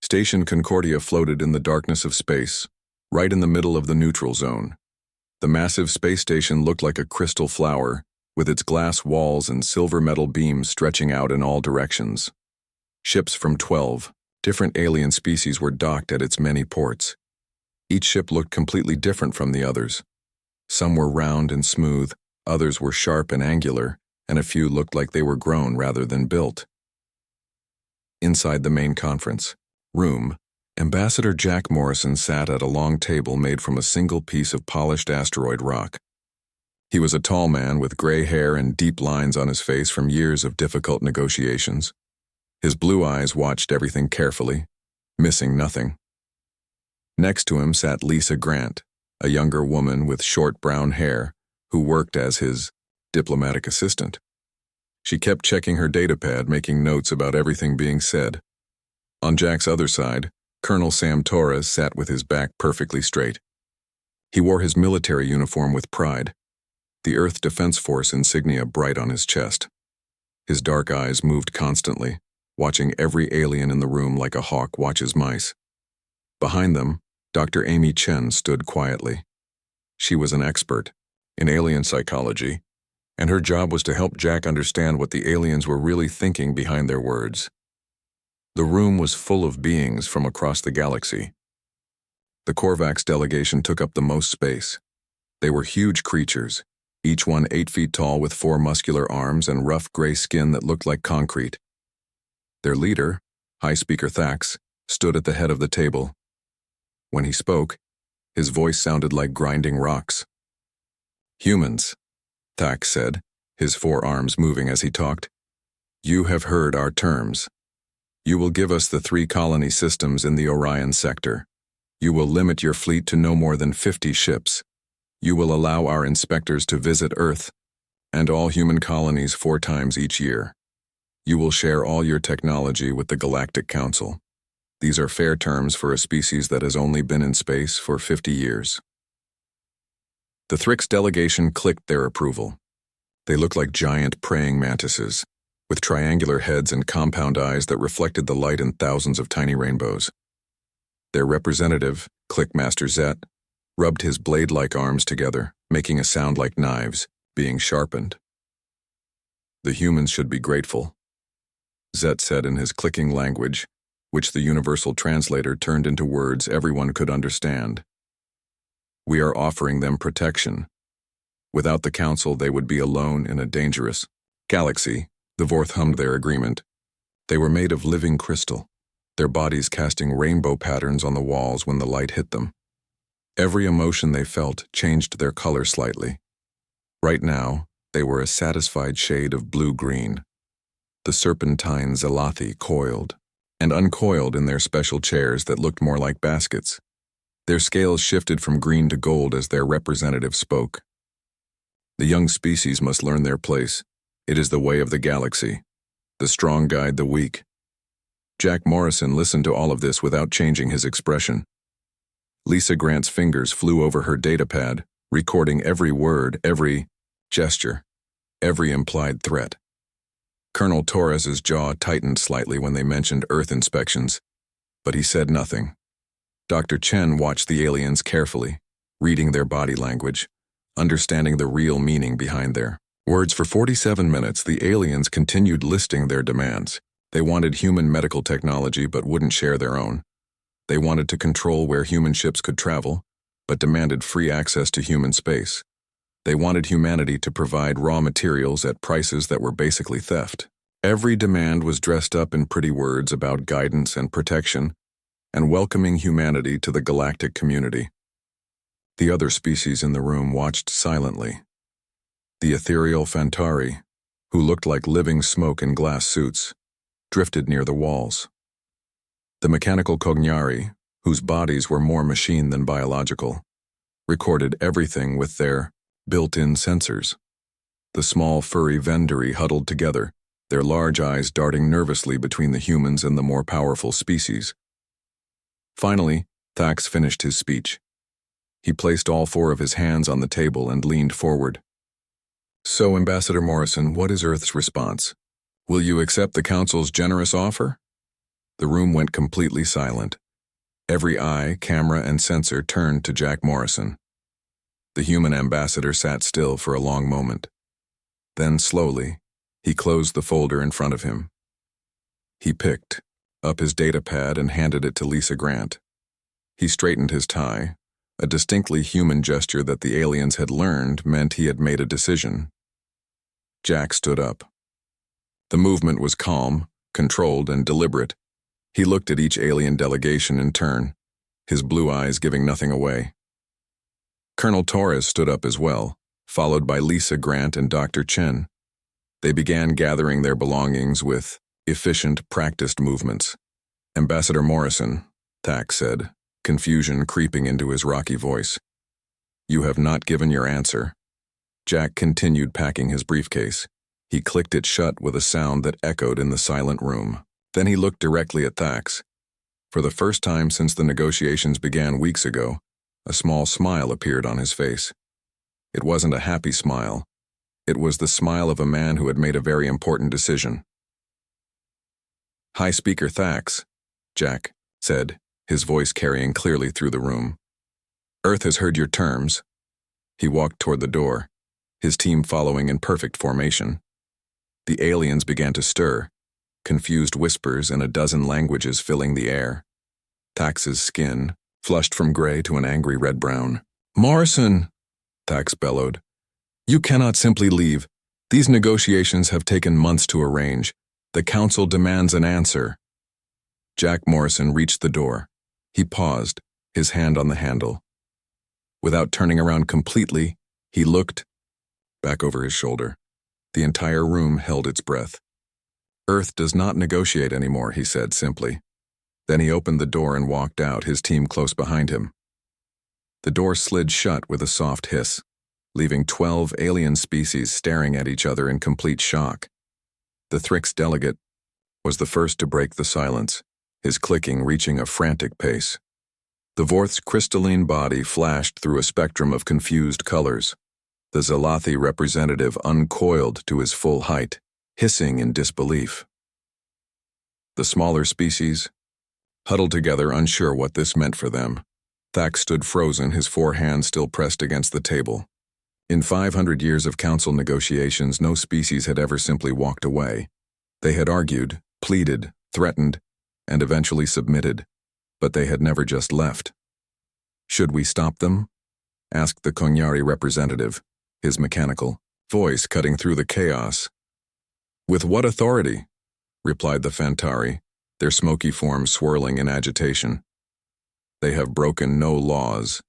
Station Concordia floated in the darkness of space, right in the middle of the neutral zone. The massive space station looked like a crystal flower, with its glass walls and silver metal beams stretching out in all directions. Ships from 12 different alien species were docked at its many ports. Each ship looked completely different from the others. Some were round and smooth, others were sharp and angular, and a few looked like they were grown rather than built. Inside the main conference room, Ambassador Jack Morrison sat at a long table made from a single piece of polished asteroid rock. He was a tall man with gray hair and deep lines on his face from years of difficult negotiations. His blue eyes watched everything carefully, missing nothing. Next to him sat Lisa Grant, a younger woman with short brown hair, who worked as his diplomatic assistant. She kept checking her datapad, making notes about everything being said. On Jack's other side, Colonel Sam Torres sat with his back perfectly straight. He wore his military uniform with pride, the Earth Defense Force insignia bright on his chest. His dark eyes moved constantly, watching every alien in the room like a hawk watches mice. Behind them, Dr. Amy Chen stood quietly. She was an expert in alien psychology, and her job was to help Jack understand what the aliens were really thinking behind their words. The room was full of beings from across the galaxy. The Korvax delegation took up the most space. They were huge creatures, each one 8 feet tall with 4 muscular arms and rough gray skin that looked like concrete. Their leader, High Speaker Thax, stood at the head of the table. When he spoke, his voice sounded like grinding rocks. "Humans," Thax said, his 4 arms moving as he talked, "you have heard our terms. You will give us the 3 colony systems in the Orion sector. You will limit your fleet to no more than 50 ships. You will allow our inspectors to visit Earth and all human colonies 4 times each year. You will share all your technology with the Galactic Council. These are fair terms for a species that has only been in space for 50 years. The Thrix delegation clicked their approval. They looked like giant praying mantises, with triangular heads and compound eyes that reflected the light in thousands of tiny rainbows. Their representative, Clickmaster Zet, rubbed his blade-like arms together, making a sound like knives being sharpened. "The humans should be grateful," Zet said in his clicking language, which the universal translator turned into words everyone could understand. "We are offering them protection. Without the Council, they would be alone in a dangerous galaxy." The Vorth hummed their agreement. They were made of living crystal, their bodies casting rainbow patterns on the walls when the light hit them. Every emotion they felt changed their color slightly. Right now, they were a satisfied shade of blue-green. The serpentine Zelathi coiled and uncoiled in their special chairs that looked more like baskets. Their scales shifted from green to gold as their representative spoke. "The young species must learn their place. It is the way of the galaxy. The strong guide the weak." Jack Morrison listened to all of this without changing his expression. Lisa Grant's fingers flew over her datapad, recording every word, every gesture, every implied threat. Colonel Torres's jaw tightened slightly when they mentioned Earth inspections, but he said nothing. Dr. Chen watched the aliens carefully, reading their body language, understanding the real meaning behind their words. For 47 minutes, the aliens continued listing their demands. They wanted human medical technology but wouldn't share their own. They wanted to control where human ships could travel, but demanded free access to human space. They wanted humanity to provide raw materials at prices that were basically theft. Every demand was dressed up in pretty words about guidance and protection, and welcoming humanity to the galactic community. The other species in the room watched silently. The ethereal Fantari, who looked like living smoke in glass suits, drifted near the walls. The mechanical Cognari, whose bodies were more machine than biological, recorded everything with their built-in sensors. The small furry Vendari huddled together, their large eyes darting nervously between the humans and the more powerful species. Finally, Thax finished his speech. He placed all 4 of his hands on the table and leaned forward. "So, Ambassador Morrison, what is Earth's response? Will you accept the Council's generous offer?" The room went completely silent. Every eye, camera, and sensor turned to Jack Morrison. The human ambassador sat still for a long moment. Then, slowly, he closed the folder in front of him. He picked up his data pad and handed it to Lisa Grant. He straightened his tie, a distinctly human gesture that the aliens had learned meant he had made a decision. Jack stood up. The movement was calm, controlled, and deliberate. He looked at each alien delegation in turn, his blue eyes giving nothing away. Colonel Torres stood up as well, followed by Lisa Grant and Dr. Chen. They began gathering their belongings with efficient, practiced movements. Ambassador Morrison, Thack said, confusion creeping into his rocky voice. You have not given your answer. Jack continued packing his briefcase. He clicked it shut with a sound that echoed in the silent room. Then he looked directly at Thax. For the first time since the negotiations began weeks ago, a small smile appeared on his face. It wasn't a happy smile. It was the smile of a man who had made a very important decision. High Speaker Thax, Jack said, his voice carrying clearly through the room. Earth has heard your terms. He walked toward the door, his team following in perfect formation. The aliens began to stir, confused whispers in a dozen languages filling the air. Thax's skin flushed from gray to an angry red-brown. Morrison, Thax bellowed. You cannot simply leave. These negotiations have taken months to arrange. The Council demands an answer. Jack Morrison reached the door. He paused, his hand on the handle. Without turning around completely, he looked back over his shoulder. The entire room held its breath. Earth does not negotiate anymore, he said simply. Then he opened the door and walked out, his team close behind him. The door slid shut with a soft hiss, leaving 12 alien species staring at each other in complete shock. The Thrix delegate was the first to break the silence, his clicking reaching a frantic pace. The Vorth's crystalline body flashed through a spectrum of confused colors. The Zalathi representative uncoiled to his full height, hissing in disbelief. The smaller species huddled together, unsure what this meant for them. Thax stood frozen, his 4 hands still pressed against the table. In 500 years of council negotiations, no species had ever simply walked away. They had argued, pleaded, threatened, and eventually submitted, but they had never just left. Should we stop them? Asked the Konyari representative, his mechanical voice cutting through the chaos. With what authority? Replied the Fantari, their smoky forms swirling in agitation. They have broken no laws.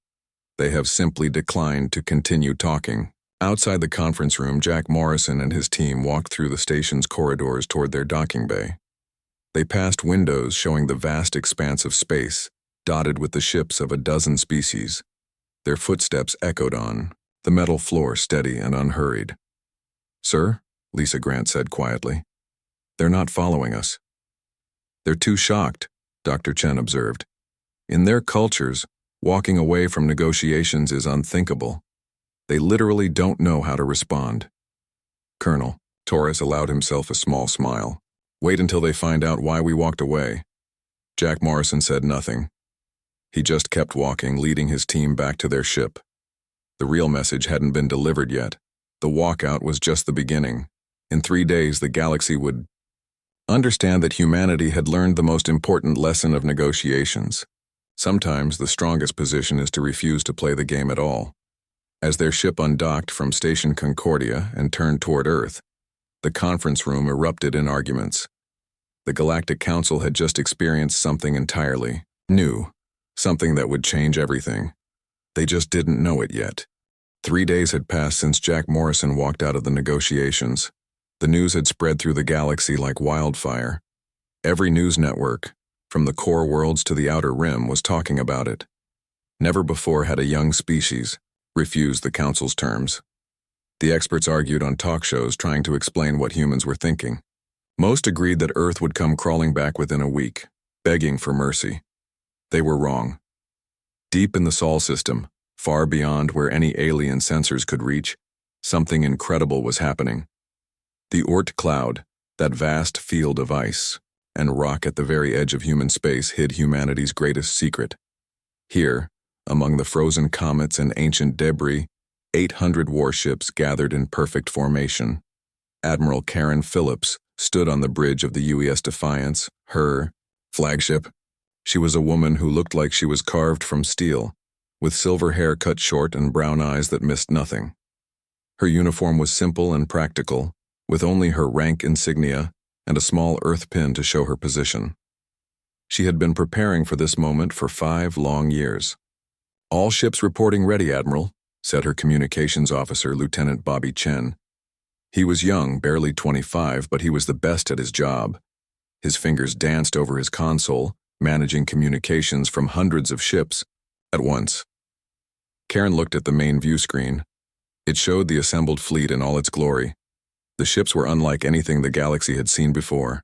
They have simply declined to continue talking. Outside the conference room, Jack Morrison and his team walked through the station's corridors toward their docking bay. They passed windows showing the vast expanse of space, dotted with the ships of a dozen species. Their footsteps echoed on, the metal floor steady and unhurried. Sir, Lisa Grant said quietly, they're not following us. They're too shocked, Dr. Chen observed. In their cultures, walking away from negotiations is unthinkable. They literally don't know how to respond. Colonel, Torres allowed himself a small smile. Wait until they find out why we walked away. Jack Morrison said nothing. He just kept walking, leading his team back to their ship. The real message hadn't been delivered yet. The walkout was just the beginning. In 3 days, the galaxy would understand that humanity had learned the most important lesson of negotiations. Sometimes the strongest position is to refuse to play the game at all. As their ship undocked from Station Concordia and turned toward Earth, the conference room erupted in arguments. The Galactic Council had just experienced something entirely new, something that would change everything. They just didn't know it yet. 3 days had passed since Jack Morrison walked out of the negotiations. The news had spread through the galaxy like wildfire. Every news network, from the core worlds to the outer rim, was talking about it. Never before had a young species refused the Council's terms. The experts argued on talk shows trying to explain what humans were thinking. Most agreed that Earth would come crawling back within a week, begging for mercy. They were wrong. Deep in the Sol system, far beyond where any alien sensors could reach, something incredible was happening. The Oort cloud, that vast field of ice, and rock at the very edge of human space hid humanity's greatest secret. Here, among the frozen comets and ancient debris, 800 warships gathered in perfect formation. Admiral Karen Phillips stood on the bridge of the UES Defiance, her flagship. She was a woman who looked like she was carved from steel, with silver hair cut short and brown eyes that missed nothing. Her uniform was simple and practical, with only her rank insignia and a small earth pin to show her position. She had been preparing for this moment for 5 long years. "All ships reporting ready, Admiral," said her communications officer, Lieutenant Bobby Chen. He was young, barely 25, but he was the best at his job. His fingers danced over his console, managing communications from hundreds of ships at once. Karen looked at the main view screen. It showed the assembled fleet in all its glory. The ships were unlike anything the galaxy had seen before.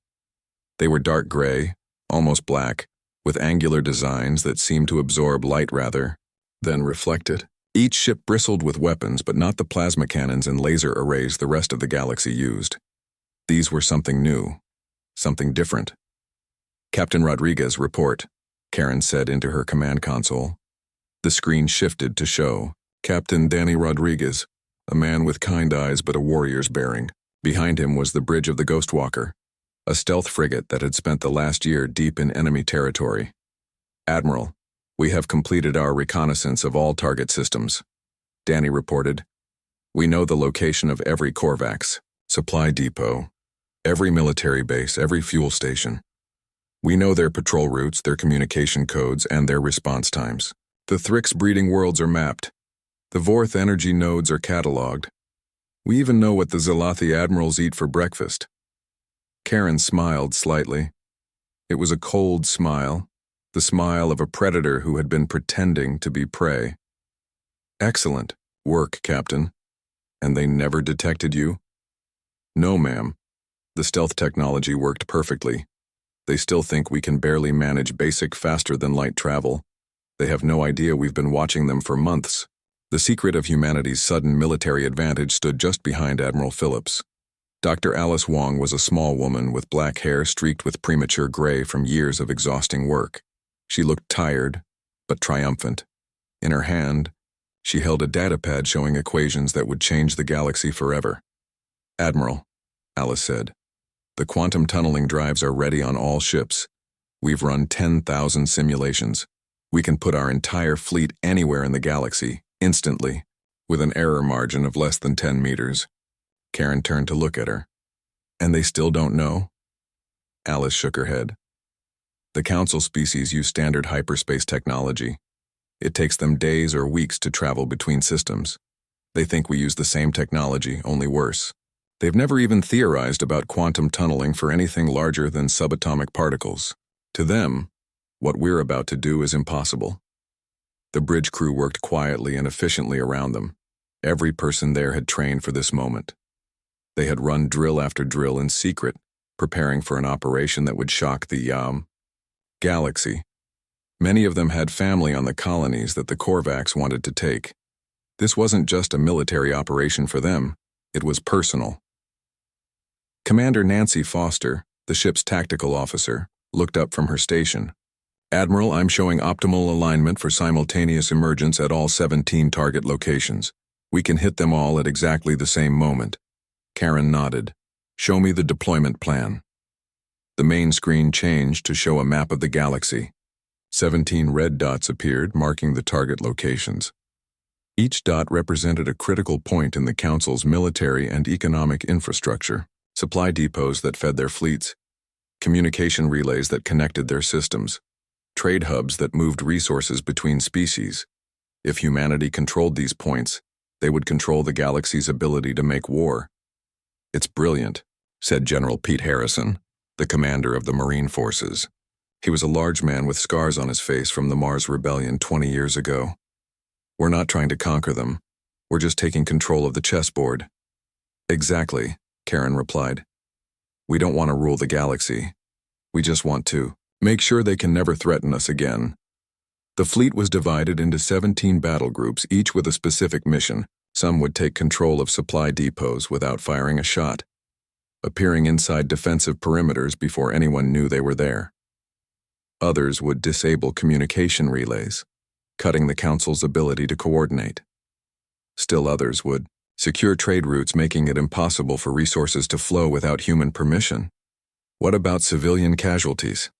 They were dark gray, almost black, with angular designs that seemed to absorb light rather than reflect it. Each ship bristled with weapons, but not the plasma cannons and laser arrays the rest of the galaxy used. These were something new, something different. "Captain Rodriguez, report," Karen said into her command console. The screen shifted to show Captain Danny Rodriguez, a man with kind eyes but a warrior's bearing. Behind him was the bridge of the Ghostwalker, a stealth frigate that had spent the last year deep in enemy territory. "Admiral, we have completed our reconnaissance of all target systems," Danny reported. "We know the location of every Korvax, supply depot, every military base, every fuel station. We know their patrol routes, their communication codes, and their response times. The Thrix breeding worlds are mapped. The Vorth energy nodes are cataloged. We even know what the Zalathi admirals eat for breakfast." Karen smiled slightly. It was a cold smile, the smile of a predator who had been pretending to be prey. "Excellent work, Captain. And they never detected you?" "No, ma'am. The stealth technology worked perfectly. They still think we can barely manage basic faster-than-light travel. They have no idea we've been watching them for months." The secret of humanity's sudden military advantage stood just behind Admiral Phillips. Dr. Alice Wong was a small woman with black hair streaked with premature gray from years of exhausting work. She looked tired, but triumphant. In her hand, she held a datapad showing equations that would change the galaxy forever. "Admiral," Alice said, "the quantum tunneling drives are ready on all ships. We've run 10,000 simulations. We can put our entire fleet anywhere in the galaxy, instantly, with an error margin of less than 10 meters. Karen turned to look at her. "And they still don't know?" Alice shook her head. "The Council species use standard hyperspace technology. It takes them days or weeks to travel between systems. They think we use the same technology, only worse. They've never even theorized about quantum tunneling for anything larger than subatomic particles. To them, what we're about to do is impossible." The bridge crew worked quietly and efficiently around them. Every person there had trained for this moment. They had run drill after drill in secret, preparing for an operation that would shock the galaxy. Many of them had family on the colonies that the Korvax wanted to take. This wasn't just a military operation for them, it was personal. Commander Nancy Foster, the ship's tactical officer, looked up from her station. "Admiral, I'm showing optimal alignment for simultaneous emergence at all 17 target locations. We can hit them all at exactly the same moment." Karen nodded. "Show me the deployment plan." The main screen changed to show a map of the galaxy. 17 red dots appeared, marking the target locations. Each dot represented a critical point in the Council's military and economic infrastructure, supply depots that fed their fleets, communication relays that connected their systems, trade hubs that moved resources between species. If humanity controlled these points, they would control the galaxy's ability to make war. "It's brilliant," said General Pete Harrison, the commander of the Marine Forces. He was a large man with scars on his face from the Mars Rebellion 20 years ago. "We're not trying to conquer them. We're just taking control of the chessboard." "Exactly," Karen replied. "We don't want to rule the galaxy. We just want to make sure they can never threaten us again." The fleet was divided into 17 battle groups, each with a specific mission. Some would take control of supply depots without firing a shot. appearing inside defensive perimeters before anyone knew they were there. Others would disable communication relays, cutting the Council's ability to coordinate. Still others would secure trade routes, making it impossible for resources to flow without human permission. What about civilian casualties?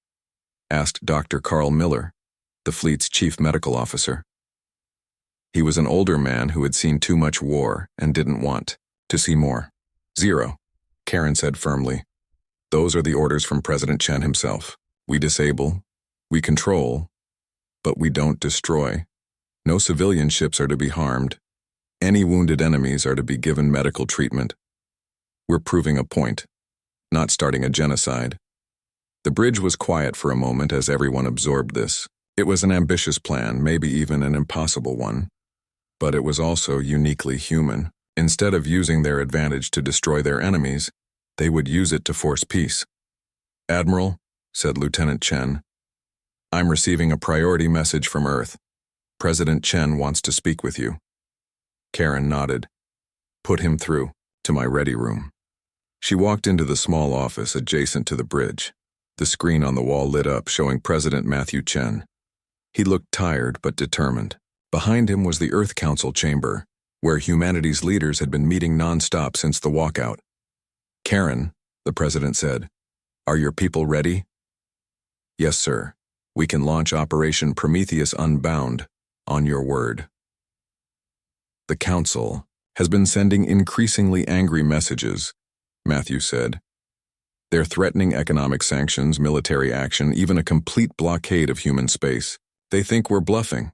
Asked Dr. Carl Miller, the fleet's chief medical officer. He was an older man who had seen too much war and didn't want to see more. 0, Karen said firmly. Those are the orders from President Chen himself. We disable, we control, but we don't destroy. No civilian ships are to be harmed. Any wounded enemies are to be given medical treatment. We're proving a point, not starting a genocide. The bridge was quiet for a moment as everyone absorbed this. It was an ambitious plan, maybe even an impossible one. But it was also uniquely human. Instead of using their advantage to destroy their enemies, they would use it to force peace. Admiral, said Lieutenant Chen, I'm receiving a priority message from Earth. President Chen wants to speak with you. Karen nodded. Put him through, to my ready room. She walked into the small office adjacent to the bridge. The screen on the wall lit up, showing President Matthew Chen. He looked tired but determined. Behind him was the Earth Council chamber, where humanity's leaders had been meeting non-stop since the walkout. Karen, the president said, are your people ready? Yes, sir. We can launch Operation Prometheus Unbound, on your word. The Council has been sending increasingly angry messages, Matthew said. They're threatening economic sanctions, military action, even a complete blockade of human space. They think we're bluffing.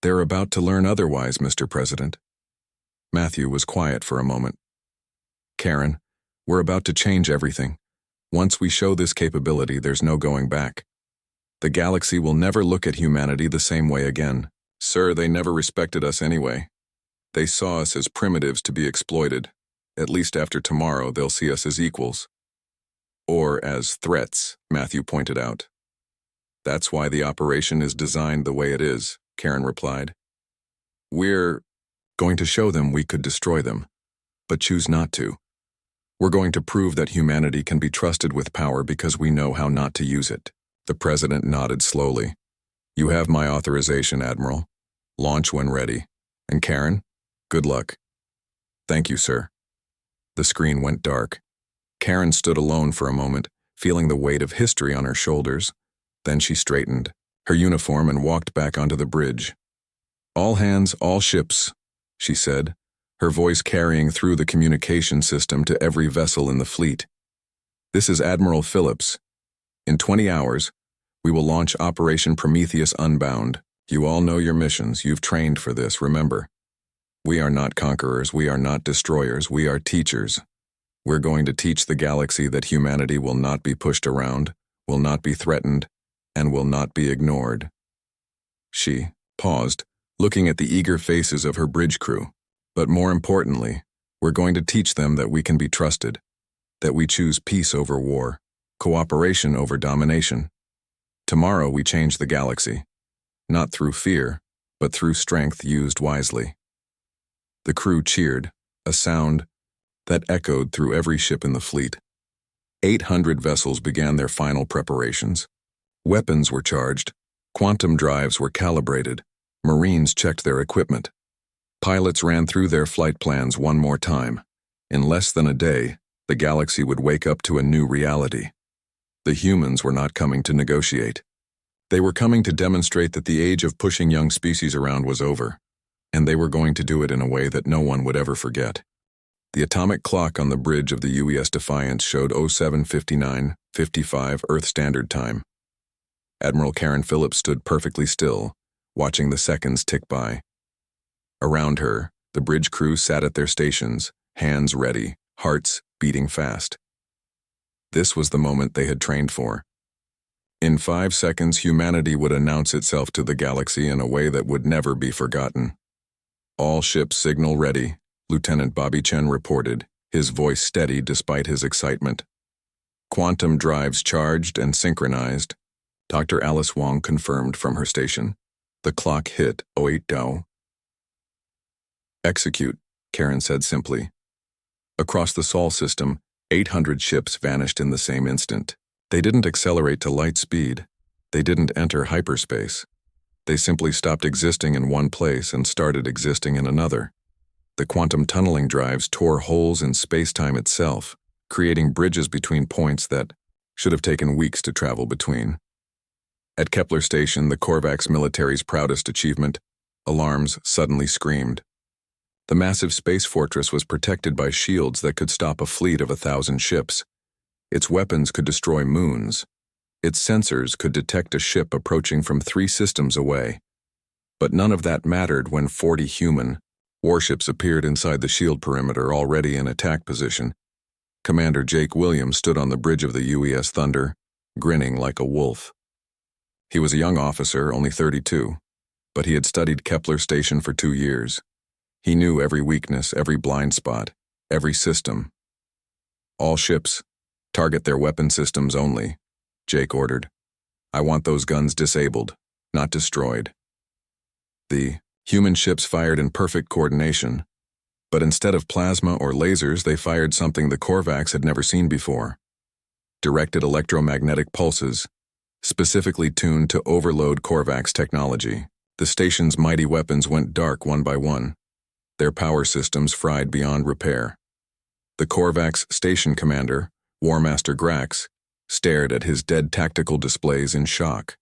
They're about to learn otherwise, Mr. President. Matthew was quiet for a moment. Karen, we're about to change everything. Once we show this capability, there's no going back. The galaxy will never look at humanity the same way again. Sir, they never respected us anyway. They saw us as primitives to be exploited. At least after tomorrow, they'll see us as equals. Or as threats, Matthew pointed out. That's why the operation is designed the way it is, Karen replied. We're going to show them we could destroy them, but choose not to. We're going to prove that humanity can be trusted with power because we know how not to use it. The president nodded slowly. You have my authorization, Admiral. Launch when ready. And Karen, good luck. Thank you, sir. The screen went dark. Karen stood alone for a moment, feeling the weight of history on her shoulders. Then she straightened her uniform and walked back onto the bridge. All hands, all ships, she said, her voice carrying through the communication system to every vessel in the fleet. This is Admiral Phillips. In 20 hours, we will launch Operation Prometheus Unbound. You all know your missions. You've trained for this, remember. We are not conquerors. We are not destroyers. We are teachers. We're going to teach the galaxy that humanity will not be pushed around, will not be threatened, and will not be ignored. She paused, looking at the eager faces of her bridge crew. But more importantly, we're going to teach them that we can be trusted, that we choose peace over war, cooperation over domination. Tomorrow we change the galaxy, not through fear, but through strength used wisely. The crew cheered, a sound that echoed through every ship in the fleet. 800 vessels began their final preparations. Weapons were charged, quantum drives were calibrated, Marines checked their equipment. Pilots ran through their flight plans one more time. In less than a day, the galaxy would wake up to a new reality. The humans were not coming to negotiate. They were coming to demonstrate that the age of pushing young species around was over, and they were going to do it in a way that no one would ever forget. The atomic clock on the bridge of the UES Defiance showed 07:59:55 Earth Standard Time. Admiral Karen Phillips stood perfectly still, watching the seconds tick by. Around her, the bridge crew sat at their stations, hands ready, hearts beating fast. This was the moment they had trained for. In 5 seconds, humanity would announce itself to the galaxy in a way that would never be forgotten. All ships signal ready, Lieutenant Bobby Chen reported, his voice steady despite his excitement. Quantum drives charged and synchronized, Dr. Alice Wong confirmed from her station. The clock hit 08 Dao. Execute, Karen said simply. Across the Sol system, 800 ships vanished in the same instant. They didn't accelerate to light speed. They didn't enter hyperspace. They simply stopped existing in one place and started existing in another. The quantum tunneling drives tore holes in space-time itself, creating bridges between points that should have taken weeks to travel between. At Kepler Station, the Korvax military's proudest achievement, alarms suddenly screamed. The massive space fortress was protected by shields that could stop a fleet of 1,000 ships. Its weapons could destroy moons. Its sensors could detect a ship approaching from 3 systems away. But none of that mattered when 40 human warships appeared inside the shield perimeter, already in attack position. Commander Jake Williams stood on the bridge of the UES Thunder, grinning like a wolf. He was a young officer, only 32, but he had studied Kepler Station for 2 years. He knew every weakness, every blind spot, every system. "All ships, target their weapon systems only," Jake ordered. "I want those guns disabled, not destroyed." The human ships fired in perfect coordination, but instead of plasma or lasers, they fired something the Korvax had never seen before. Directed electromagnetic pulses, specifically tuned to overload Korvax technology. The station's mighty weapons went dark one by one, their power systems fried beyond repair. The Korvax station commander, War Master Grax, stared at his dead tactical displays in shock.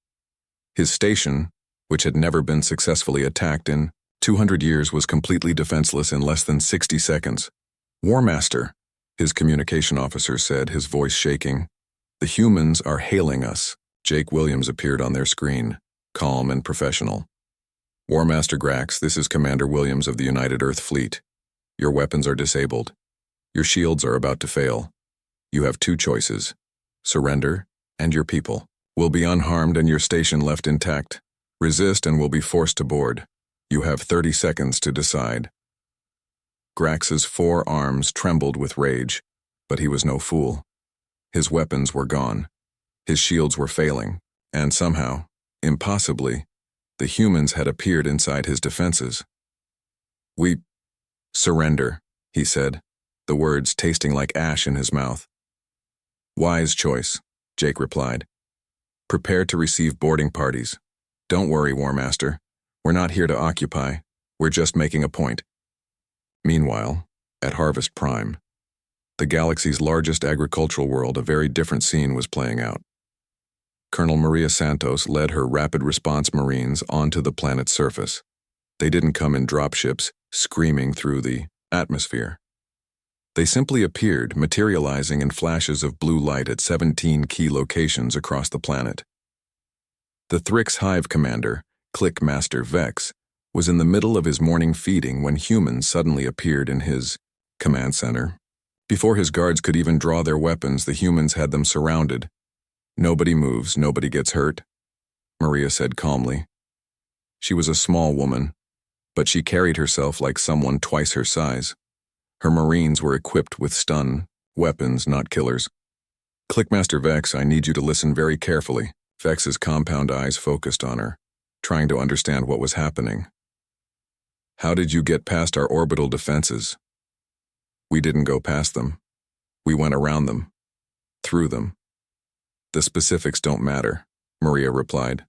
His station, which had never been successfully attacked in 200 years, was completely defenseless in less than 60 seconds. "War Master," his communication officer said, his voice shaking. "The humans are hailing us." Jake Williams appeared on their screen, calm and professional. "War Master Grax, this is Commander Williams of the United Earth Fleet. Your weapons are disabled. Your shields are about to fail. You have 2 choices: surrender, and your people will be unharmed and your station left intact. Resist and will be forced to board. You have 30 seconds to decide." Grax's 4 arms trembled with rage, but he was no fool. His weapons were gone. His shields were failing, and somehow, impossibly, the humans had appeared inside his defenses. "We surrender," he said, the words tasting like ash in his mouth. "Wise choice," Jake replied. "Prepare to receive boarding parties. Don't worry, War Master. We're not here to occupy. We're just making a point." Meanwhile, at Harvest Prime, the galaxy's largest agricultural world, a very different scene was playing out. Colonel Maria Santos led her rapid response Marines onto the planet's surface. They didn't come in dropships, screaming through the atmosphere. They simply appeared, materializing in flashes of blue light at 17 key locations across the planet. The Thrix Hive commander, Click Master Vex, was in the middle of his morning feeding when humans suddenly appeared in his command center. Before his guards could even draw their weapons, the humans had them surrounded. "Nobody moves, nobody gets hurt," Maria said calmly. She was a small woman, but she carried herself like someone twice her size. Her Marines were equipped with stun weapons, not killers. "Clickmaster Vex, I need you to listen very carefully." Vex's compound eyes focused on her, trying to understand what was happening. "How did you get past our orbital defenses?" "We didn't go past them. We went around them. Through them." "The specifics don't matter," Maria replied.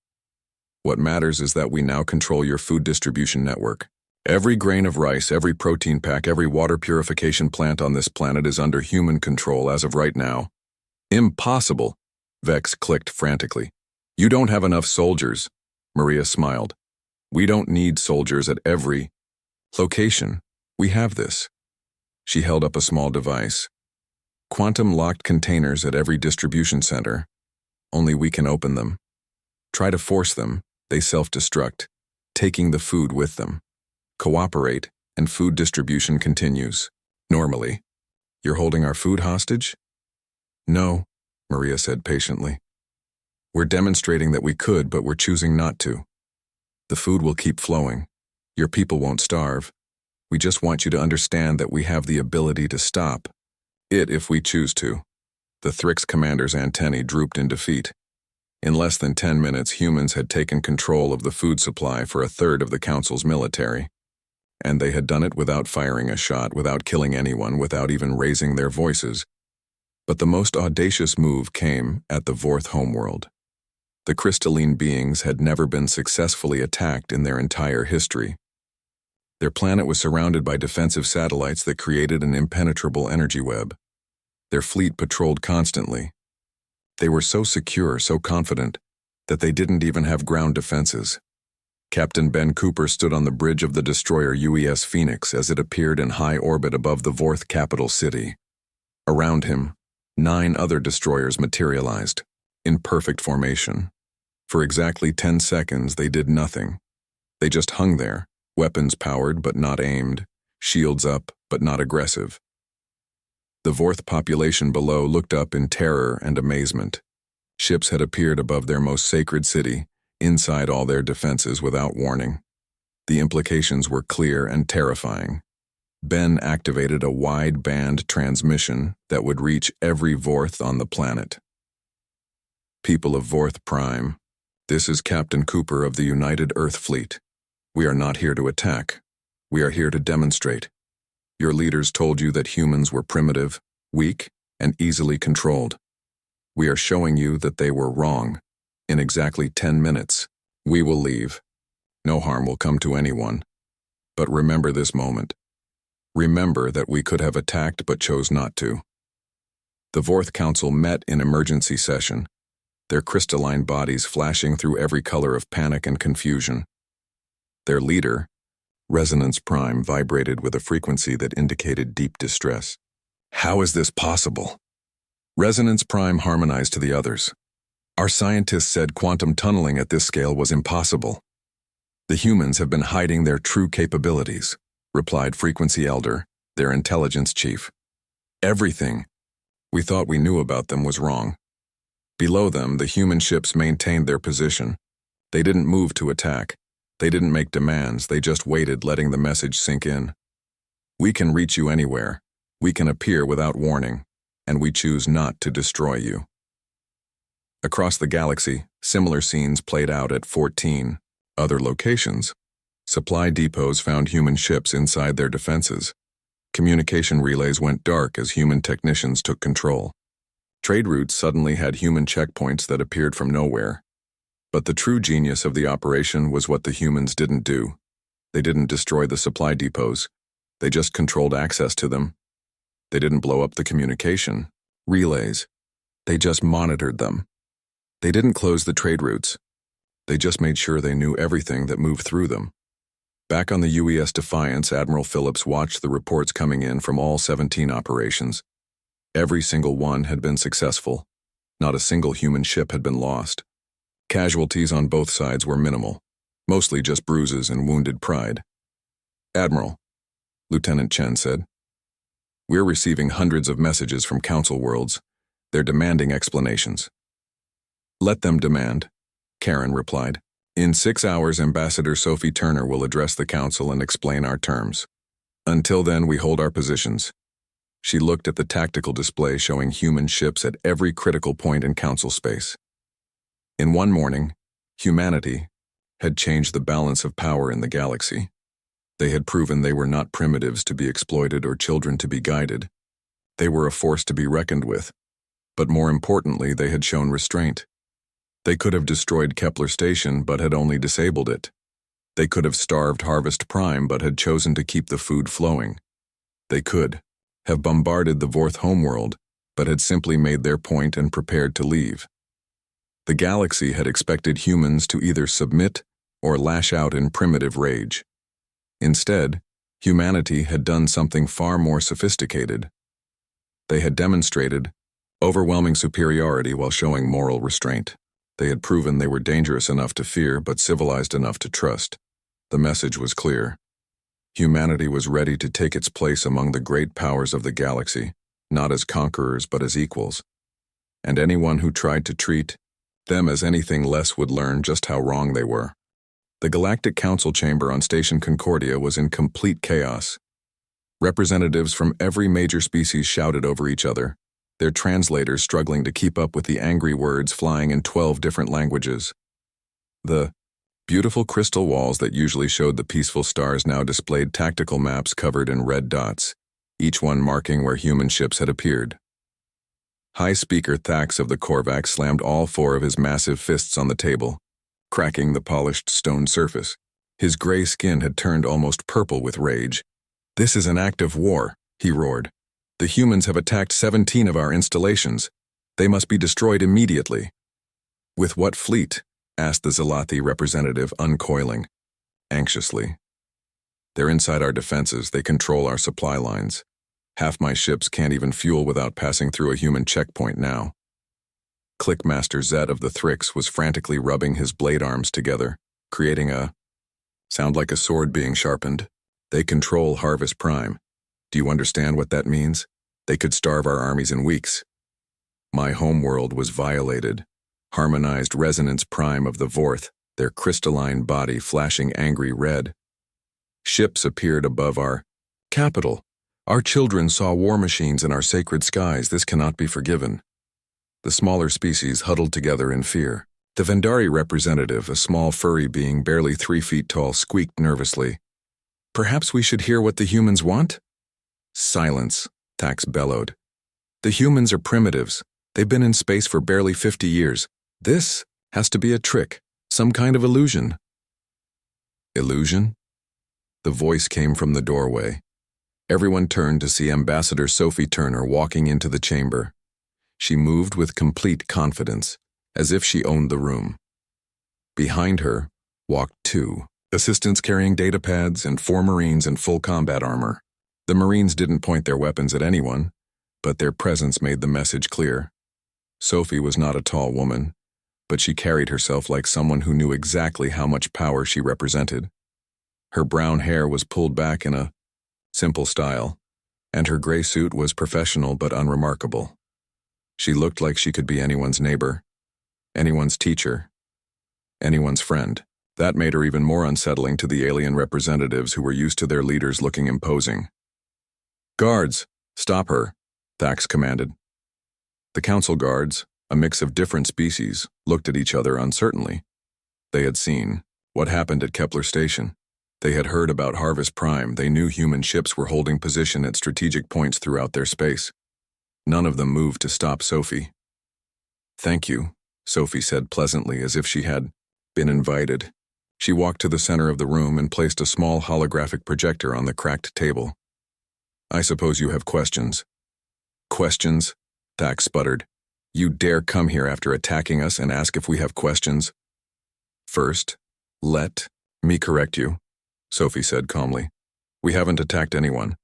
"What matters is that we now control your food distribution network. Every grain of rice, every protein pack, every water purification plant on this planet is under human control as of right now." "Impossible," Vex clicked frantically. "You don't have enough soldiers," Maria smiled. "We don't need soldiers at every location. We have this." She held up a small device. "Quantum-locked containers at every distribution center. Only we can open them. Try to force them, they self-destruct, taking the food with them. Cooperate, and food distribution continues. Normally. You're holding our food hostage?" "No," Maria said patiently. "We're demonstrating that we could, but we're choosing not to. The food will keep flowing. Your people won't starve. We just want you to understand that we have the ability to stop it if we choose to." The Thrix commander's antennae drooped in defeat. In less than 10 minutes, humans had taken control of the food supply for 1/3 of the Council's military. And they had done it without firing a shot, without killing anyone, without even raising their voices. But the most audacious move came at the Vorth homeworld. The crystalline beings had never been successfully attacked in their entire history. Their planet was surrounded by defensive satellites that created an impenetrable energy web. Their fleet patrolled constantly. They were so secure, so confident, that they didn't even have ground defenses. Captain Ben Cooper stood on the bridge of the destroyer UES Phoenix as it appeared in high orbit above the Vorth capital city. Around him, 9 other destroyers materialized, in perfect formation. For exactly 10 seconds, they did nothing. They just hung there, weapons powered but not aimed, shields up but not aggressive. The Vorth population below looked up in terror and amazement. Ships had appeared above their most sacred city, inside all their defenses without warning. The implications were clear and terrifying. Ben activated a wide-band transmission that would reach every Vorth on the planet. People of Vorth Prime, this is Captain Cooper of the United Earth Fleet. We are not here to attack. We are here to demonstrate. Your leaders told you that humans were primitive, weak, and easily controlled. We are showing you that they were wrong. In exactly 10 minutes, we will leave. No harm will come to anyone. But remember this moment. Remember that we could have attacked but chose not to. The Vorth Council met in emergency session, their crystalline bodies flashing through every color of panic and confusion. Their leader, Resonance Prime, vibrated with a frequency that indicated deep distress. How is this possible? Resonance Prime harmonized to the others. Our scientists said quantum tunneling at this scale was impossible. The humans have been hiding their true capabilities, replied Frequency Elder, their intelligence chief. Everything we thought we knew about them was wrong. Below them, the human ships maintained their position. They didn't move to attack. They didn't make demands. They just waited, letting the message sink in. We can reach you anywhere. We can appear without warning, and we choose not to destroy you. Across the galaxy, similar scenes played out at 14 other locations. Supply depots found human ships inside their defenses. Communication relays went dark as human technicians took control. Trade routes suddenly had human checkpoints that appeared from nowhere. But the true genius of the operation was what the humans didn't do. They didn't destroy the supply depots. They just controlled access to them. They didn't blow up the communication relays. They just monitored them. They didn't close the trade routes. They just made sure they knew everything that moved through them. Back on the UES Defiance, Admiral Phillips watched the reports coming in from all 17 operations. Every single one had been successful. Not a single human ship had been lost. Casualties on both sides were minimal, mostly just bruises and wounded pride. Admiral, Lieutenant Chen said, we're receiving hundreds of messages from Council worlds. They're demanding explanations. Let them demand, Karen replied. In 6 hours, Ambassador Sophie Turner will address the Council and explain our terms. Until then, we hold our positions. She looked at the tactical display showing human ships at every critical point in Council space. In one morning, humanity had changed the balance of power in the galaxy. They had proven they were not primitives to be exploited or children to be guided. They were a force to be reckoned with. But more importantly, they had shown restraint. They could have destroyed Kepler Station but had only disabled it. They could have starved Harvest Prime but had chosen to keep the food flowing. They could have bombarded the Vorth homeworld but had simply made their point and prepared to leave. The galaxy had expected humans to either submit or lash out in primitive rage. Instead, humanity had done something far more sophisticated. They had demonstrated overwhelming superiority while showing moral restraint. They had proven they were dangerous enough to fear but civilized enough to trust. The message was clear. Humanity was ready to take its place among the great powers of the galaxy, not as conquerors but as equals. And anyone who tried to treat them as anything less would learn just how wrong they were. The Galactic Council chamber on Station Concordia was in complete chaos. Representatives from every major species shouted over each other, their translators struggling to keep up with the angry words flying in 12 different languages. The beautiful crystal walls that usually showed the peaceful stars now displayed tactical maps covered in red dots, each one marking where human ships had appeared. High-speaker Thax of the Korvax slammed all four of his massive fists on the table, cracking the polished stone surface. His gray skin had turned almost purple with rage. "This is an act of war," he roared. "The humans have attacked 17 of our installations. They must be destroyed immediately." "With what fleet?" asked the Zalathi representative, uncoiling. Anxiously. "They're inside our defenses. They control our supply lines. Half my ships can't even fuel without passing through a human checkpoint now." Clickmaster Zed of the Thrix was frantically rubbing his blade arms together, creating a sound like a sword being sharpened. "They control Harvest Prime. Do you understand what that means? They could starve our armies in weeks. My homeworld was violated. Harmonized Resonance Prime of the Vorth, their crystalline body flashing angry red. Ships appeared above our capital. Our children saw war machines in our sacred skies. This cannot be forgiven." The smaller species huddled together in fear. The Vendari representative, a small furry being barely 3 feet tall, squeaked nervously. "Perhaps we should hear what the humans want?" "Silence," Thax bellowed. "The humans are primitives. They've been in space for barely 50 years. This has to be a trick, some kind of illusion." "Illusion?" The voice came from the doorway. Everyone turned to see Ambassador Sophie Turner walking into the chamber. She moved with complete confidence, as if she owned the room. Behind her walked 2 assistants carrying datapads and 4 Marines in full combat armor. The Marines didn't point their weapons at anyone, but their presence made the message clear. Sophie was not a tall woman, but she carried herself like someone who knew exactly how much power she represented. Her brown hair was pulled back in a simple style, and her gray suit was professional but unremarkable. She looked like she could be anyone's neighbor, anyone's teacher, anyone's friend. That made her even more unsettling to the alien representatives who were used to their leaders looking imposing. "Guards, stop her," Thax commanded. The council guards, a mix of different species, looked at each other uncertainly. They had seen what happened at Kepler Station. They had heard about Harvest Prime. They knew human ships were holding position at strategic points throughout their space. None of them moved to stop Sophie. "Thank you," Sophie said pleasantly, as if she had been invited. She walked to the center of the room and placed a small holographic projector on the cracked table. "I suppose you have questions." "Questions?" Thax sputtered. "You dare come here after attacking us and ask if we have questions?" "First, let me correct you," Sophie said calmly. "We haven't attacked anyone.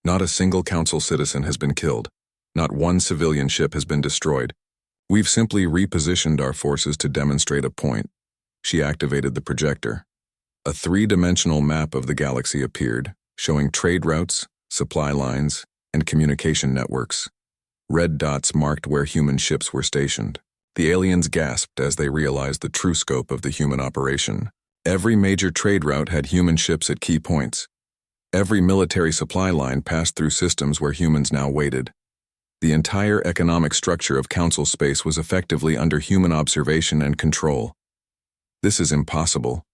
Not a single council citizen has been killed. Not one civilian ship has been destroyed. We've simply repositioned our forces to demonstrate a point." She activated the projector. A 3-dimensional map of the galaxy appeared, showing trade routes, supply lines, and communication networks. Red dots marked where human ships were stationed. The aliens gasped as they realized the true scope of the human operation. Every major trade route had human ships at key points. Every military supply line passed through systems where humans now waited. The entire economic structure of Council space was effectively under human observation and control. "This is impossible,"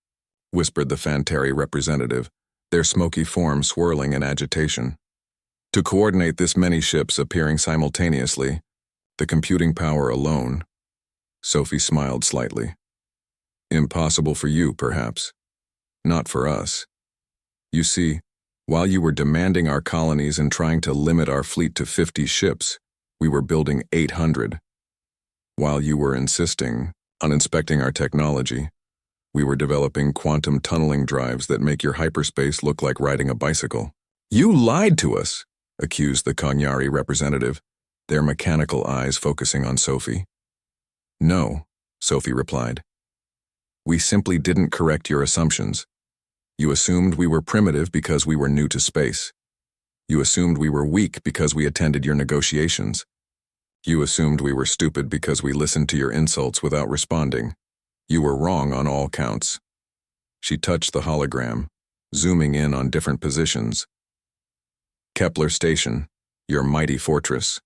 whispered the Fantari representative, their smoky form swirling in agitation. "To coordinate this many ships appearing simultaneously, the computing power alone." Sophie smiled slightly. "Impossible for you, perhaps. Not for us. You see, while you were demanding our colonies and trying to limit our fleet to 50 ships, we were building 800. While you were insisting on inspecting our technology, we were developing quantum tunneling drives that make your hyperspace look like riding a bicycle." "You lied to us," accused the Konyari representative, their mechanical eyes focusing on Sophie. "No," Sophie replied. "We simply didn't correct your assumptions. You assumed we were primitive because we were new to space. You assumed we were weak because we attended your negotiations. You assumed we were stupid because we listened to your insults without responding. You were wrong on all counts." She touched the hologram, zooming in on different positions. "Kepler Station, your mighty fortress.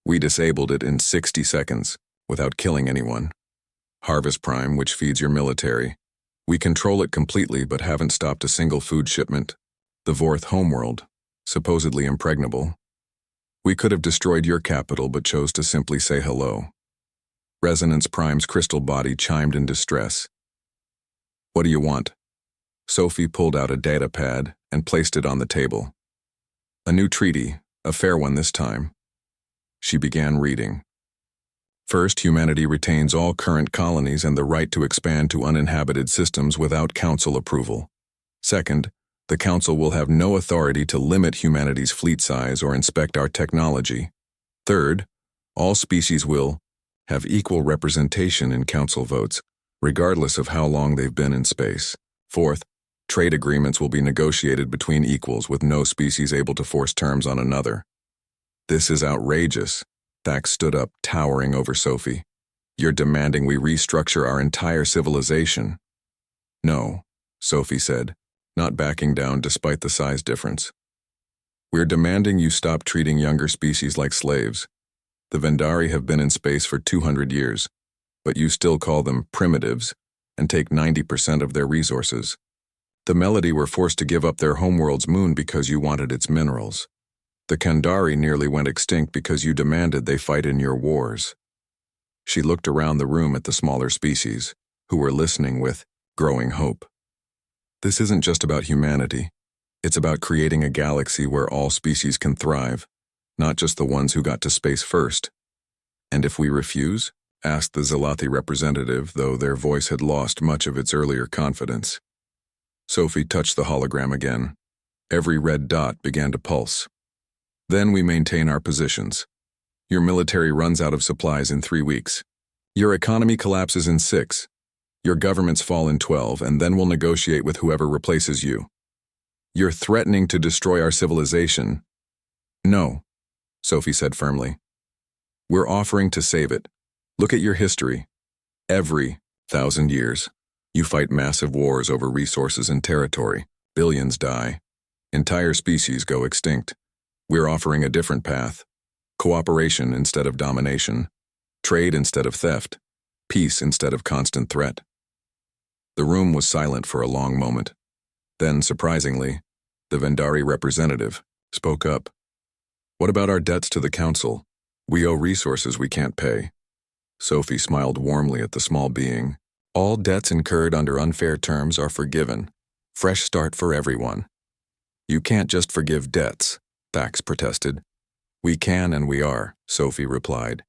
We disabled it in 60 seconds, without killing anyone. Harvest Prime, which feeds your military. We control it completely but haven't stopped a single food shipment. The Vorth homeworld, supposedly impregnable. We could have destroyed your capital but chose to simply say hello. Resonance Prime's crystal body chimed in distress. What do you want? Sophie pulled out a data pad and placed it on the table. A new treaty, a fair one this time. She began reading. First, humanity retains all current colonies and the right to expand to uninhabited systems without council approval. Second, the council will have no authority to limit humanity's fleet size or inspect our technology. Third, all species will have equal representation in council votes, regardless of how long they've been in space. Fourth, trade agreements will be negotiated between equals with no species able to force terms on another. This is outrageous. Thax stood up, towering over Sophie. You're demanding we restructure our entire civilization. No, Sophie said, not backing down despite the size difference. We're demanding you stop treating younger species like slaves. The Vendari have been in space for 200 years, but you still call them primitives and take 90% of their resources. The Melody were forced to give up their homeworld's moon because you wanted its minerals. The Kandari nearly went extinct because you demanded they fight in your wars. She looked around the room at the smaller species, who were listening with growing hope. This isn't just about humanity. It's about creating a galaxy where all species can thrive, not just the ones who got to space first. And if we refuse? Asked the Zalathi representative, though their voice had lost much of its earlier confidence. Sophie touched the hologram again. Every red dot began to pulse. Then we maintain our positions. Your military runs out of supplies in 3 weeks. Your economy collapses in 6. Your governments fall in 12, and then we'll negotiate with whoever replaces you. You're threatening to destroy our civilization. No, Sophie said firmly. We're offering to save it. Look at your history. Every 1,000 years, you fight massive wars over resources and territory. Billions die. Entire species go extinct. We're offering a different path. Cooperation instead of domination. Trade instead of theft. Peace instead of constant threat. The room was silent for a long moment. Then, surprisingly, the Vendari representative spoke up. What about our debts to the council? We owe resources we can't pay. Sophie smiled warmly at the small being. All debts incurred under unfair terms are forgiven. Fresh start for everyone. You can't just forgive debts, Thax protested. We can and we are, Sophie replied.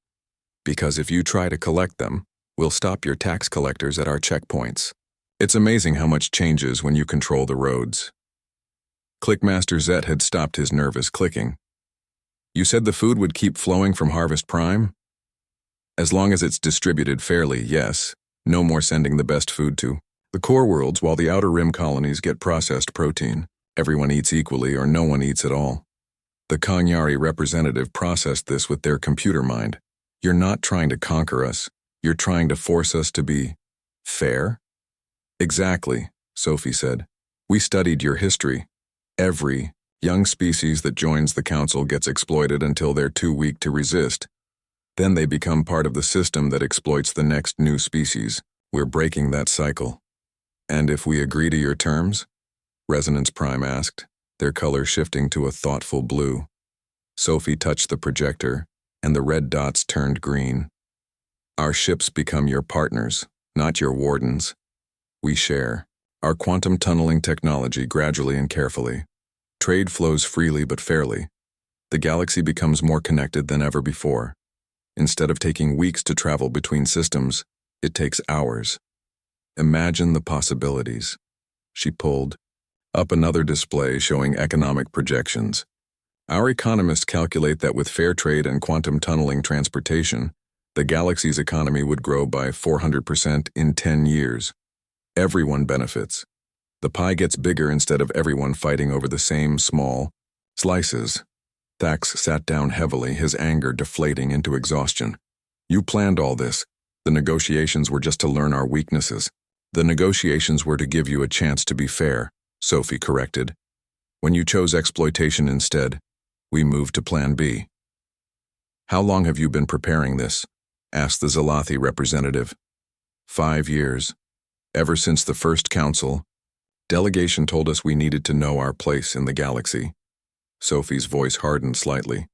Because if you try to collect them, we'll stop your tax collectors at our checkpoints. It's amazing how much changes when you control the roads. Clickmaster Zet had stopped his nervous clicking. You said the food would keep flowing from Harvest Prime? As long as it's distributed fairly, yes. No more sending the best food to the core worlds while the outer rim colonies get processed protein. Everyone eats equally or no one eats at all. The Kanyari representative processed this with their computer mind. You're not trying to conquer us. You're trying to force us to be fair? Exactly, Sophie said. We studied your history. Every young species that joins the council gets exploited until they're too weak to resist. Then they become part of the system that exploits the next new species. We're breaking that cycle. And if we agree to your terms? Resonance Prime asked, their color shifting to a thoughtful blue. Sophie touched the projector, and the red dots turned green. Our ships become your partners, not your wardens. We share our quantum tunneling technology gradually and carefully. Trade flows freely but fairly. The galaxy becomes more connected than ever before. Instead of taking weeks to travel between systems, it takes hours. Imagine the possibilities. She pulled up another display showing economic projections. Our economists calculate that with fair trade and quantum tunneling transportation, the galaxy's economy would grow by 400% in 10 years. Everyone benefits. The pie gets bigger instead of everyone fighting over the same small slices. Thax sat down heavily, his anger deflating into exhaustion. You planned all this. The negotiations were just to learn our weaknesses. The negotiations were to give you a chance to be fair, Sophie corrected. When you chose exploitation instead, we moved to Plan B. How long have you been preparing this? Asked the Zalathi representative. 5 years. Ever since the first council, delegation told us we needed to know our place in the galaxy. Sophie's voice hardened slightly.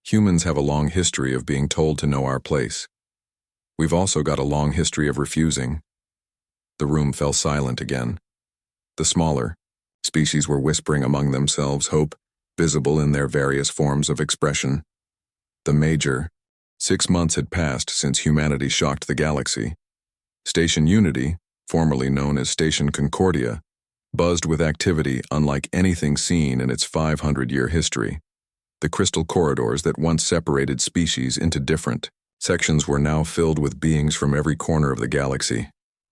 Humans have a long history of being told to know our place. We've also got a long history of refusing. The room fell silent again. The smaller species were whispering among themselves, hope visible in their various forms of expression. The major 6 months had passed since humanity shocked the galaxy. Station Unity, formerly known as Station Concordia, buzzed with activity unlike anything seen in its 500-year history. The crystal corridors that once separated species into different sections were now filled with beings from every corner of the galaxy,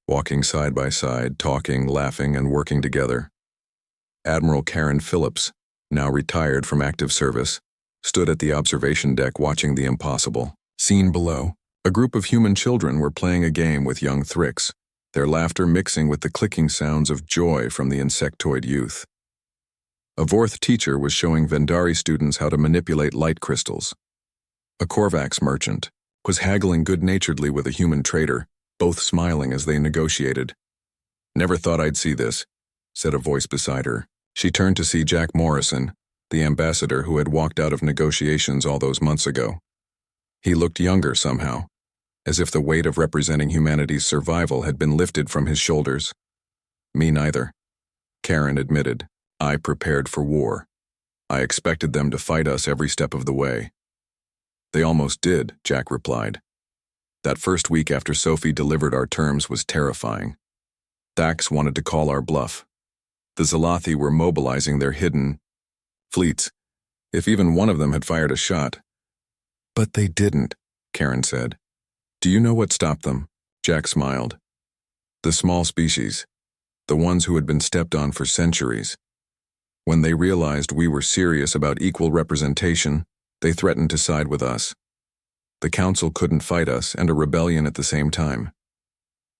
walking side by side, talking, laughing, and working together. Admiral Karen Phillips, now retired from active service, stood at the observation deck watching the impossible. Seen below, a group of human children were playing a game with young Thrix, their laughter mixing with the clicking sounds of joy from the insectoid youth. A Vorth teacher was showing Vendari students how to manipulate light crystals. A Korvax merchant was haggling good-naturedly with a human trader, both smiling as they negotiated. "Never thought I'd see this," said a voice beside her. She turned to see Jack Morrison, the ambassador who had walked out of negotiations all those months ago. He looked younger somehow, as if the weight of representing humanity's survival had been lifted from his shoulders. "Me neither," Karen admitted. "I prepared for war. I expected them to fight us every step of the way." "They almost did," Jack replied. "That first week after Sophie delivered our terms was terrifying. Thax wanted to call our bluff. The Zalathi were mobilizing their hidden fleets, if even one of them had fired a shot." "But they didn't," Karen said. "Do you know what stopped them?" Jack smiled. "The small species, the ones who had been stepped on for centuries. When they realized we were serious about equal representation, they threatened to side with us. The council couldn't fight us and a rebellion at the same time.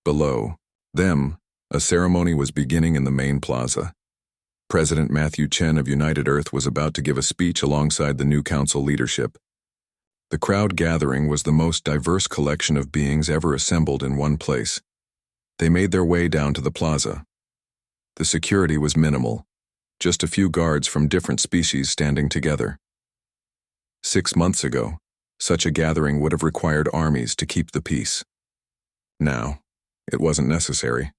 Below them, a ceremony was beginning in the main plaza. President Matthew Chen of United Earth was about to give a speech alongside the new council leadership. The crowd gathering was the most diverse collection of beings ever assembled in one place. They made their way down to the plaza. The security was minimal, just a few guards from different species standing together. 6 months ago, such a gathering would have required armies to keep the peace. Now, it wasn't necessary.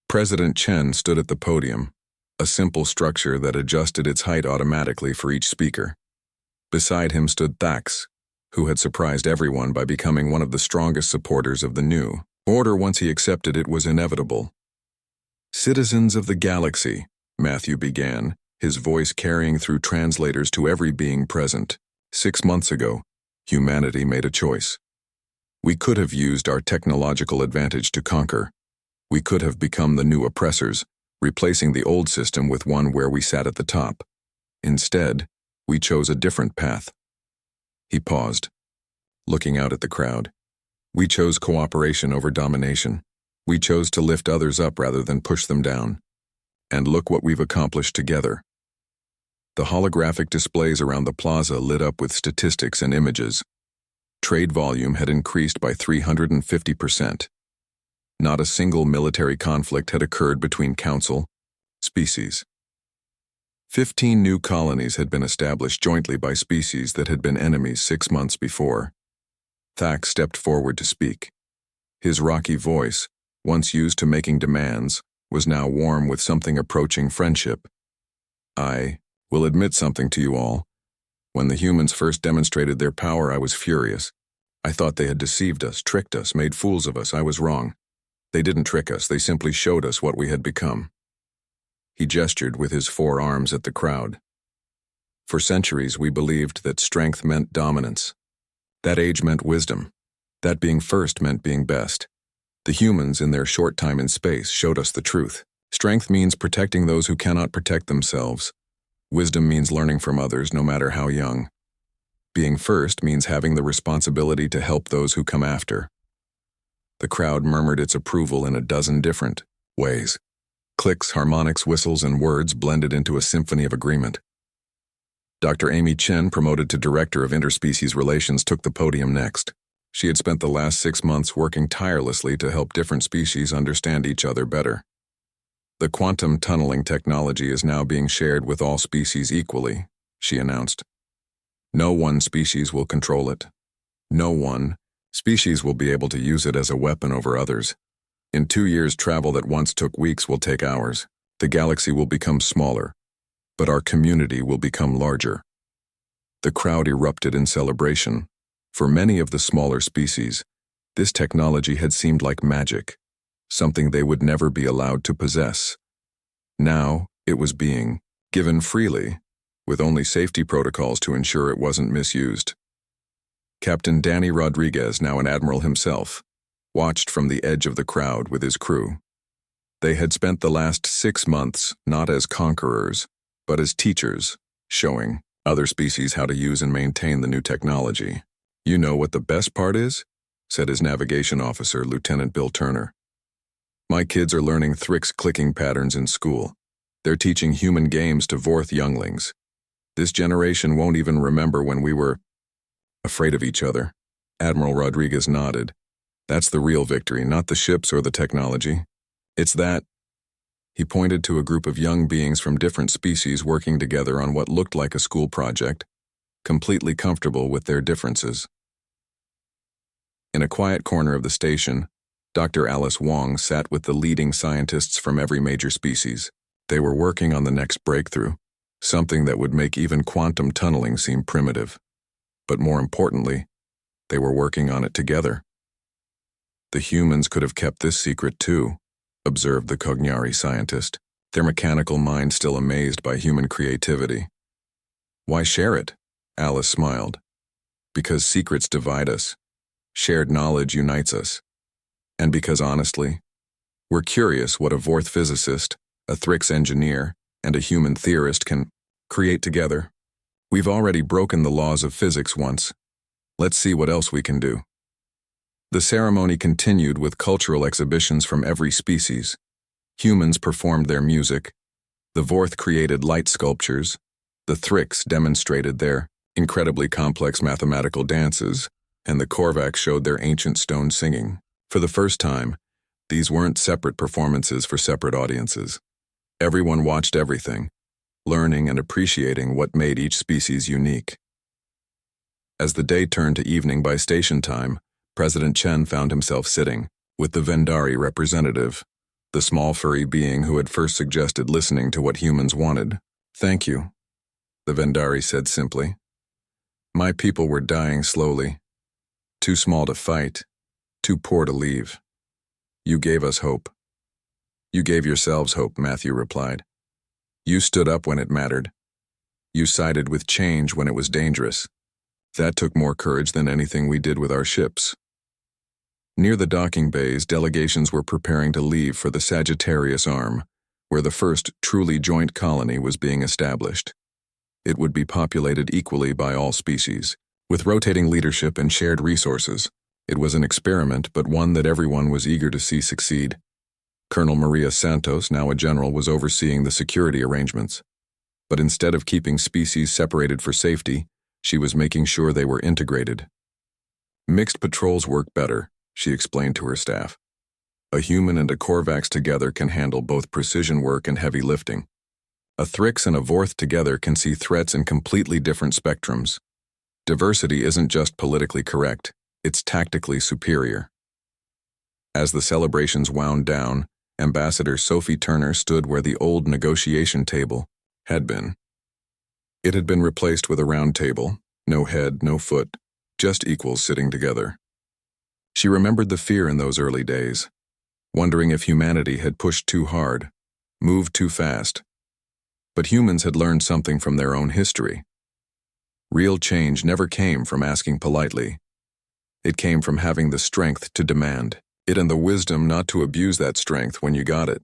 President Chen stood at the podium, a simple structure that adjusted its height automatically for each speaker. Beside him stood Thax, who had surprised everyone by becoming one of the strongest supporters of the new order once he accepted it was inevitable. "Citizens of the galaxy," Matthew began, his voice carrying through translators to every being present. 6 months ago, humanity made a choice. We could have used our technological advantage to conquer. We could have become the new oppressors, replacing the old system with one where we sat at the top. Instead, we chose a different path. He paused, looking out at the crowd. We chose cooperation over domination. We chose to lift others up rather than push them down. And look what we've accomplished together. The holographic displays around the plaza lit up with statistics and images. Trade volume had increased by 350%. Not a single military conflict had occurred between council, species. 15 new colonies had been established jointly by species that had been enemies 6 months before. Thax stepped forward to speak. His rocky voice, once used to making demands, was now warm with something approaching friendship. "I will admit something to you all. When the humans first demonstrated their power, I was furious. I thought they had deceived us, tricked us, made fools of us. I was wrong. They didn't trick us, they simply showed us what we had become." He gestured with his 4 arms at the crowd. "For centuries we believed that strength meant dominance. That age meant wisdom. That being first meant being best. The humans, in their short time in space, showed us the truth. Strength means protecting those who cannot protect themselves. Wisdom means learning from others, no matter how young. Being first means having the responsibility to help those who come after." The crowd murmured its approval in a dozen different ways. Clicks, harmonics, whistles, and words blended into a symphony of agreement. Dr. Amy Chen, promoted to Director of Interspecies Relations, took the podium next. She had spent the last 6 months working tirelessly to help different species understand each other better. "The quantum tunneling technology is now being shared with all species equally," she announced. No one species will control it. No one species will be able to use it as a weapon over others. In 2 years, travel that once took weeks will take hours. The galaxy will become smaller, but our community will become larger. The crowd erupted in celebration. For many of the smaller species, this technology had seemed like magic, something they would never be allowed to possess. Now, it was being given freely, with only safety protocols to ensure it wasn't misused. Captain Danny Rodriguez, now an admiral himself, watched from the edge of the crowd with his crew. They had spent the last 6 months not as conquerors, but as teachers, showing other species how to use and maintain the new technology. "You know what the best part is?" said his navigation officer, Lieutenant Bill Turner. "My kids are learning Thrix clicking patterns in school. They're teaching human games to Vorth younglings. This generation won't even remember when we were afraid of each other." Admiral Rodriguez nodded. "That's the real victory, not the ships or the technology. It's that." He pointed to a group of young beings from different species working together on what looked like a school project, completely comfortable with their differences. In a quiet corner of the station, Dr. Alice Wong sat with the leading scientists from every major species. They were working on the next breakthrough, something that would make even quantum tunneling seem primitive. But more importantly, they were working on it together. "The humans could have kept this secret too," observed the Cognari scientist, their mechanical mind still amazed by human creativity. "Why share it?" Alice smiled. "Because secrets divide us. Shared knowledge unites us. And because honestly, we're curious what a Vorth physicist, a Thrix engineer, and a human theorist can create together. We've already broken the laws of physics once. Let's see what else we can do." The ceremony continued with cultural exhibitions from every species. Humans performed their music, the Vorth created light sculptures, the Thrix demonstrated their incredibly complex mathematical dances, and the Korvax showed their ancient stone singing. For the first time, these weren't separate performances for separate audiences. Everyone watched everything, learning and appreciating what made each species unique. As the day turned to evening by station time, President Chen found himself sitting with the Vendari representative, the small furry being who had first suggested listening to what humans wanted. "Thank you," the Vendari said simply. "My people were dying slowly. Too small to fight, too poor to leave. You gave us hope." "You gave yourselves hope," Matthew replied. "You stood up when it mattered. You sided with change when it was dangerous. That took more courage than anything we did with our ships." Near the docking bays, delegations were preparing to leave for the Sagittarius Arm, where the first truly joint colony was being established. It would be populated equally by all species, with rotating leadership and shared resources. It was an experiment, but one that everyone was eager to see succeed. Colonel Maria Santos, now a general, was overseeing the security arrangements. But instead of keeping species separated for safety, she was making sure they were integrated. "Mixed patrols work better," she explained to her staff. "A human and a Korvax together can handle both precision work and heavy lifting. A Thrix and a Vorth together can see threats in completely different spectrums. Diversity isn't just politically correct, it's tactically superior." As the celebrations wound down, Ambassador Sophie Turner stood where the old negotiation table had been. It had been replaced with a round table, no head, no foot, just equals sitting together. She remembered the fear in those early days, wondering if humanity had pushed too hard, moved too fast. But humans had learned something from their own history. Real change never came from asking politely. It came from having the strength to demand it and the wisdom not to abuse that strength when you got it.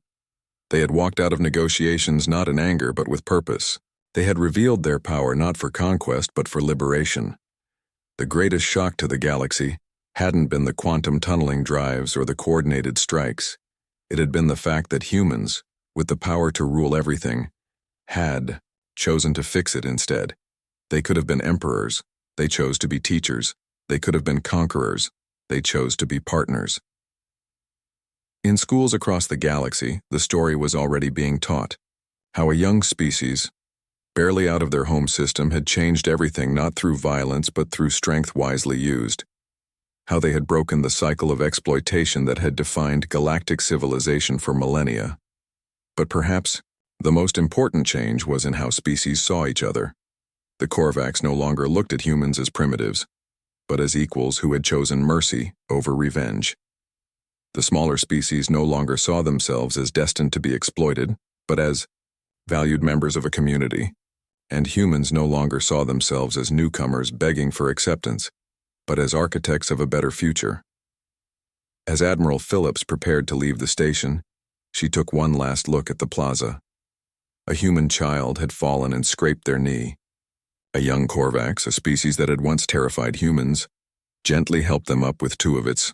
They had walked out of negotiations not in anger but with purpose. They had revealed their power not for conquest but for liberation. The greatest shock to the galaxy hadn't been the quantum tunneling drives or the coordinated strikes. It had been the fact that humans, with the power to rule everything, had chosen to fix it instead. They could have been emperors. They chose to be teachers. They could have been conquerors. They chose to be partners. In schools across the galaxy, the story was already being taught. How a young species, barely out of their home system, had changed everything, not through violence but through strength wisely used. How they had broken the cycle of exploitation that had defined galactic civilization for millennia. But perhaps the most important change was in how species saw each other. The Korvax no longer looked at humans as primitives, but as equals who had chosen mercy over revenge. The smaller species no longer saw themselves as destined to be exploited, but as valued members of a community. And humans no longer saw themselves as newcomers begging for acceptance, but as architects of a better future. As Admiral Phillips prepared to leave the station, she took one last look at the plaza. A human child had fallen and scraped their knee. A young Korvax, a species that had once terrified humans, gently helped them up with two of its